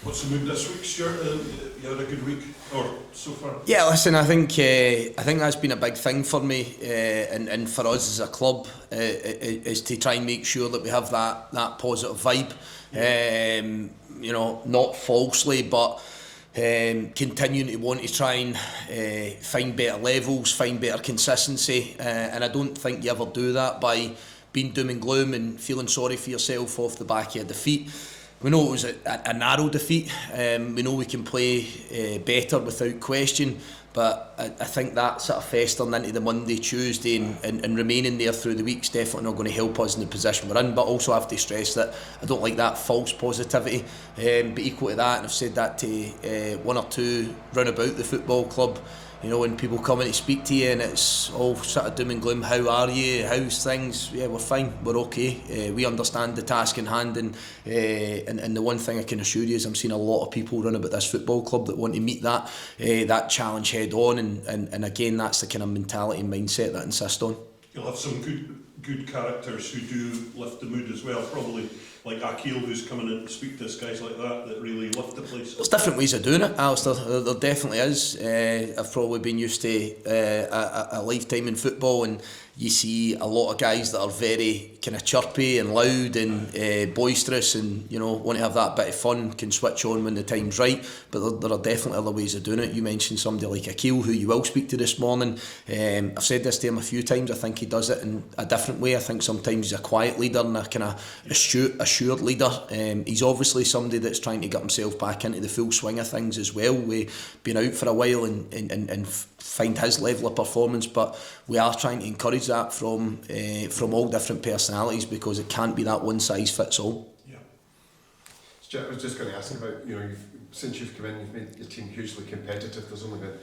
What's the mood this week, Stuart? You had a good week, or so far? Yeah, listen, I think that's been a big thing for me, and for us as a club, is to try and make sure that we have that positive vibe. Not falsely, but continuing to want to try and find better levels, find better consistency, and I don't think you ever do that by being doom and gloom and feeling sorry for yourself off the back of a defeat. We know it was a narrow defeat. We know we can play better without question, but I think that sort of festering into the Monday, Tuesday and remaining there through the week's definitely not going to help us in the position we're in. But also have to stress that I don't like that false positivity. But equal to that, and I've said that to one or two round about the football club, when people come in to speak to you and it's all sort of doom and gloom, how are you, how's things? Yeah, we're fine, we're okay. We understand the task in hand, and the one thing I can assure you is I'm seeing a lot of people run about this football club that want to meet that challenge head on, and again, that's the kind of mentality and mindset that I insist on. You'll have some good characters who do lift the mood as well, probably like Akil, who's coming in to speak to us, guys like that really lift the place. There's different ways of doing it, Alistair. There definitely is. I've probably been used to a lifetime in football, and you see a lot of guys that are very kind of chirpy and loud and boisterous, and want to have that bit of fun, can switch on when the time's right. But there are definitely other ways of doing it. You mentioned somebody like Akil, who you will speak to this morning. I've said this to him a few times. I think he does it in a different way. I think sometimes he's a quiet leader and a kind of assured leader. He's obviously somebody that's trying to get himself back into the full swing of things as well. We've been out for a while and find his level of performance, but we are trying to encourage that from all different personalities, because it can't be that one size fits all. Yeah. Stuart, I was just going to ask about, since you've come in, you've made your team hugely competitive. There's only been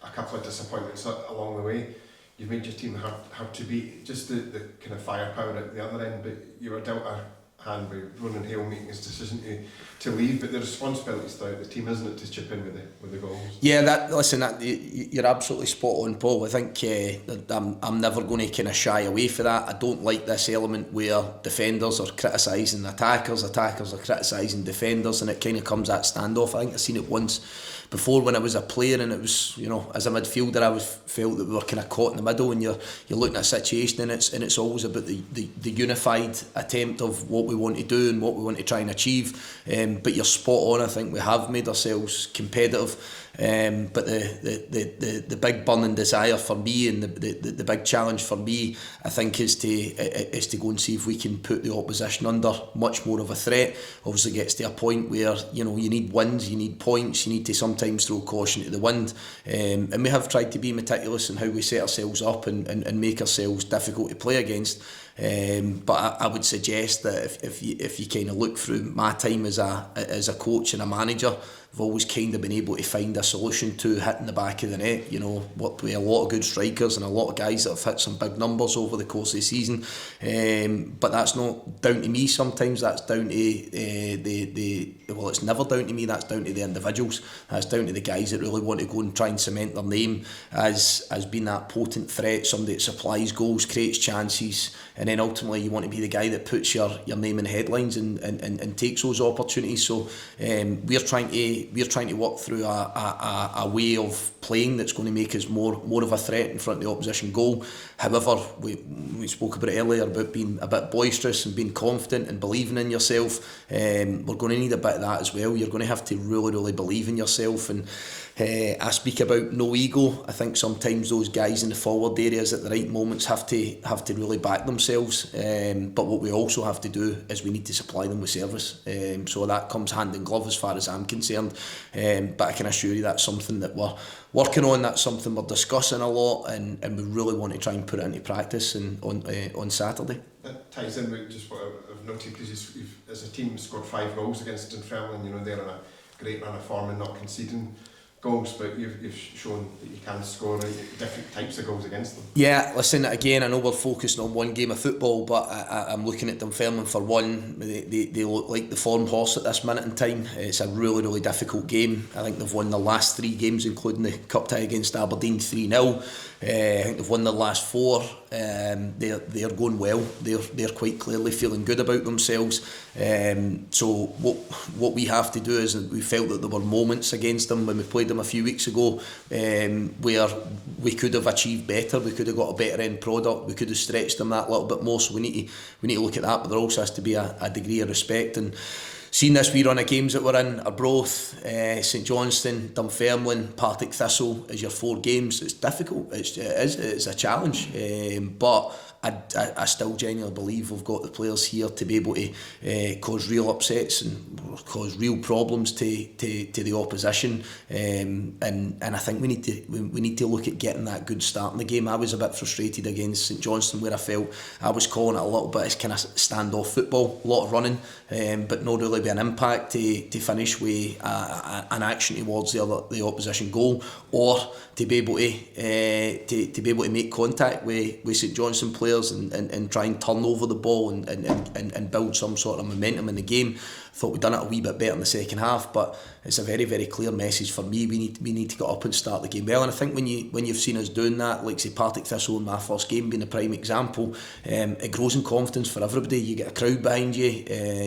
a couple of disappointments along the way. You've made your team hard to beat, just the kind of firepower at the other end, but you were dealt a hand with Ronan Hale making his decision to leave, but the responsibility's down the team, isn't it, to chip in with the goals? Yeah, you're absolutely spot on, Paul. I think I'm never going to kind of shy away from that. I don't like this element where defenders are criticising attackers are criticising defenders, and it kind of comes that standoff. I think I've seen it once before when I was a player, and it was, as a midfielder, I felt that we were kind of caught in the middle, and you're looking at a situation, and it's always about the unified attempt of what we want to do and what we want to try and achieve. But you're spot on. I think we have made ourselves competitive. But the big burning desire for me, and the big challenge for me, I think, is to go and see if we can put the opposition under much more of a threat. Obviously, it gets to a point where you need wins, you need points, you need to sometimes throw caution to the wind, and we have tried to be meticulous in how we set ourselves up and make ourselves difficult to play against. But I would suggest that if you kind of look through my time as a coach and a manager, I've always kind of been able to find a solution to hitting the back of the net. Worked with a lot of good strikers and a lot of guys that have hit some big numbers over the course of the season. But that's not down to me. Sometimes that's down to it's never down to me. That's down to the individuals. That's down to the guys that really want to go and try and cement their name as being that potent threat, somebody that supplies goals, creates chances, and then ultimately you want to be the guy that puts your name in headlines and takes those opportunities. So we're trying to work through a way of playing that's going to make us more of a threat in front of the opposition goal. However, we spoke about it earlier about being a bit boisterous and being confident and believing in yourself. We're going to need a bit of that as well. You're going to have to really, really believe in yourself. And I speak about no ego. I think sometimes those guys in the forward areas at the right moments have to really back themselves. But what we also have to do is we need to supply them with service. So that comes hand in glove as far as I'm concerned. But I can assure you that's something that we're working on. That's something we're discussing a lot, and we really want to try and put it into practice on Saturday. That ties in with just what I've noted, because you've as a team scored 5 goals against Dunfermline. They're on a great run of form and not conceding goals, but you've shown that you can score different types of goals against them. Yeah, listen, again, I know we're focusing on one game of football, but I'm looking at Dunfermline for one. They look like the form horse at this minute in time. It's a really, really difficult game. I think they've won their last 3 games, including the cup tie against Aberdeen 3-0. I think they've won their last 4. They're going well. They're quite clearly feeling good about themselves. So what we have to do is, we felt that there were moments against them when we played them a few weeks ago where we could have achieved better. We could have got a better end product. We could have stretched them that little bit more. So we need to look at that. But there also has to be a degree of respect. And seeing this wee run of games that we're in, Arbroath, St Johnstone, Dunfermline, Partick Thistle as your 4 games, it's difficult. It's a challenge. But I still genuinely believe we've got the players here to be able to cause real upsets and cause real problems to the opposition. And I think we need to look at getting that good start in the game. I was a bit frustrated against St Johnstone, where I felt I was calling it a little bit as kind of standoff football, a lot of running, but not really be an impact to finish with an action towards the opposition goal, or to be able to make contact with St Johnstone players and try and turn over the ball and build some sort of momentum in the game. I thought we'd done it a wee bit better in the second half, but it's a very, very clear message for me. We need to get up and start the game well, and I think when you've seen us doing that, like say Partick Thistle in my first game being a prime example, it grows in confidence for everybody. You get a crowd behind you,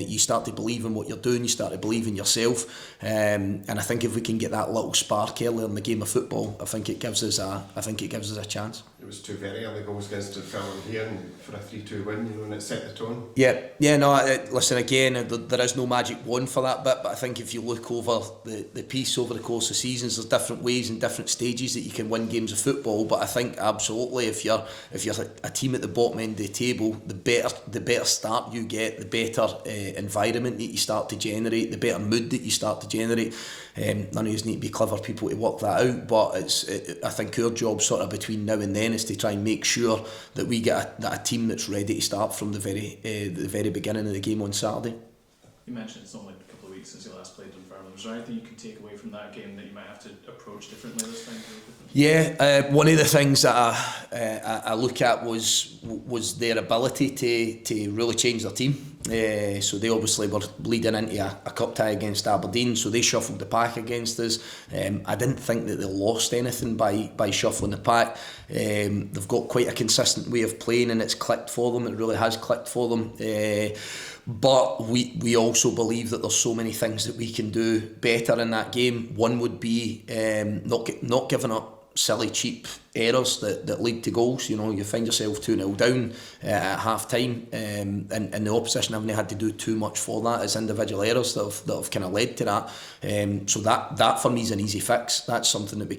you start to believe in what you're doing, you start to believe in yourself, and I think if we can get that little spark earlier in the game of football, I think it gives us a chance. It was 2 very early goals against Dunfermline here, and for a 3-2 win, and it set the tone. Listen, again, there is no magic wand for that bit, but I think if you look over the piece over the course of seasons, there's different ways and different stages that you can win games of football. But I think absolutely, if you're a team at the bottom end of the table, the better start you get, the better environment that you start to generate, the better mood that you start to generate. None of us need to be clever people to work that out, but I think our job sort of between now and then is to try and make sure that we get a team that's ready to start from the very beginning of the game on Saturday. You mentioned it's only a couple of weeks since you last played Dunfermline. Was there anything you can take away from that game that you might have to approach differently this time? Yeah, one of the things that I look at was their ability to really change their team. So they obviously were bleeding into a cup tie against Aberdeen, so they shuffled the pack against us. I didn't think that they lost anything by shuffling the pack. They've got quite a consistent way of playing, and it's clicked for them. It really has clicked for them. But we also believe that there's so many things that we can do better in that game. One would be not giving up silly, cheap errors that lead to goals. You know, you find yourself 2-0 down at half time, and the opposition haven't had to do too much for that. It's individual errors that have kind of led to that. So that for me is an easy fix. That's something that we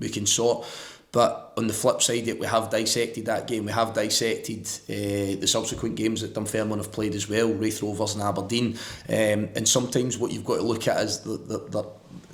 can sort. But on the flip side, we have dissected that game. We have dissected the subsequent games that Dunfermline have played as well, Wraith Rovers and Aberdeen. And sometimes what you've got to look at is that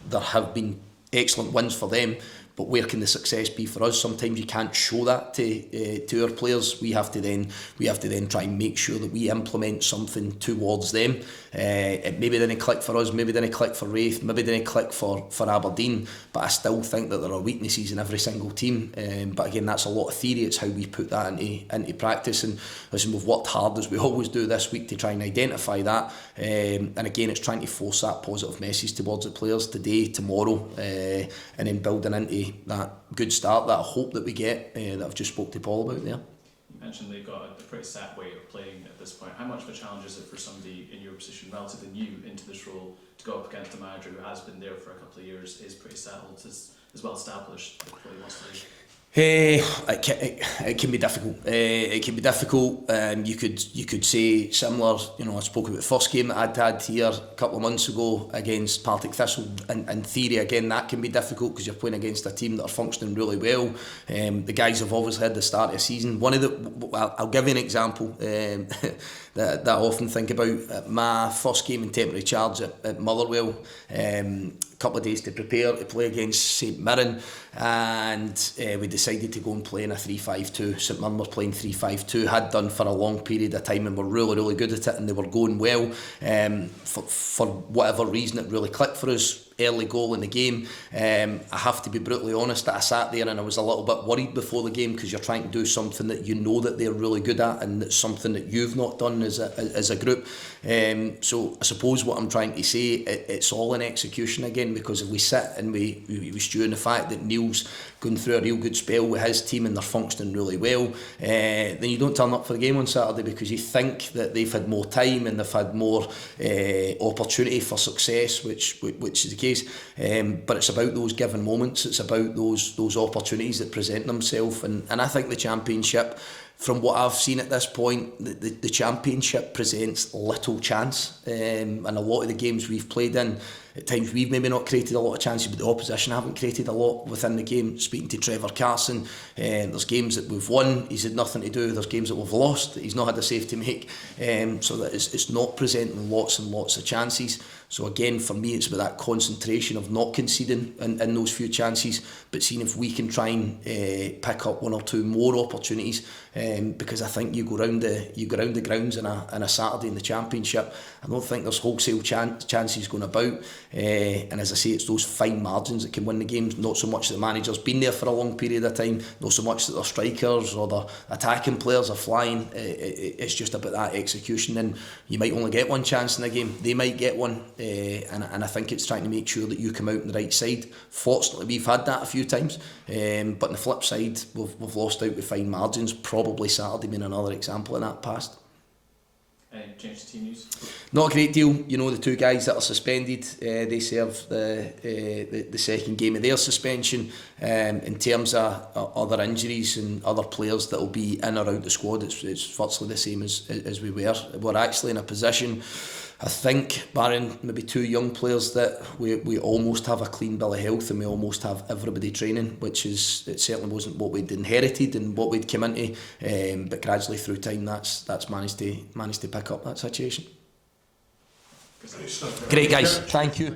there have been excellent wins for them, but where can the success be for us? Sometimes you can't show that to our players. We have to then try and make sure that we implement something towards them. It maybe didn't click for us, maybe didn't click for Wraith, maybe didn't click for Aberdeen, but I still think that there are weaknesses in every single team. But again, that's a lot of theory. It's how we put that into practice. And listen, we've worked hard, as we always do this week, to try and identify that. And again, it's trying to force that positive message towards the players today, tomorrow, and then building into that good start, that hope that we get, that I've just spoke to Paul about there. You mentioned they've got a pretty set way of playing at this point. How much of a challenge is it for somebody in your position, relatively new into this role, to go up against a manager who has been there for a couple of years, is pretty settled, is well established what he wants to do? It can be difficult. It can be difficult. You could say similar. You know, I spoke about the first game that I'd had here a couple of months ago against Partick Thistle. In theory, again, that can be difficult because you're playing against a team that are functioning really well. The guys have obviously had the start of the season. I'll give you an example that I often think about. My first game in temporary charge at Motherwell. Couple of days to prepare to play against St Mirren, and we decided to go and play in a 3-5-2. St Mirren were playing 3-5-2, had done for a long period of time, and were really, really good at it, and they were going well. For whatever reason, it really clicked for us. early goal in the game. I have to be brutally honest that I sat there and I was a little bit worried before the game, because you're trying to do something that you know that they're really good at, and it's something that you've not done as a group. So I suppose what I'm trying to say, it's all in execution again, because if we sit and we stew in the fact that Neil's going through a real good spell with his team and they're functioning really well, then you don't turn up for the game on Saturday because you think that they've had more time and they've had more opportunity for success, which is the case. But it's about those given moments, it's about those opportunities that present themselves, and I think the Championship, from what I've seen at this point, the Championship presents little chance, and a lot of the games we've played in, at times we've maybe not created a lot of chances, but the opposition haven't created a lot within the game. Speaking to Trevor Carson, there's games that we've won, he's had nothing to do. There's games that we've lost, he's not had a save to make. So that it's not presenting lots and lots of chances. So again, for me, it's about that concentration of not conceding in those few chances, but seeing if we can try and pick up one or two more opportunities. Because I think you go round the grounds on a Saturday in the Championship, I don't think there's wholesale chances going about. And as I say, it's those fine margins that can win the games. Not so much that the manager's been there for a long period of time, not so much that their strikers or their attacking players are flying. It's just about that execution, and you might only get one chance in a game, they might get one, and I think it's trying to make sure that you come out on the right side. Fortunately, we've had that a few times, but on the flip side, we've lost out with fine margins, probably Saturday being another example in that past. Any change to team news? Not a great deal. You know, the two guys that are suspended, they serve the second game of their suspension. In terms of other injuries and other players that will be in or out the squad, it's virtually the same as we were. We're actually in a position, I think, barring maybe two young players, that we almost have a clean bill of health and we almost have everybody training, which it certainly wasn't what we'd inherited and what we'd come into, but gradually through time that's managed to pick up that situation. Great stuff. Great guys, thank you.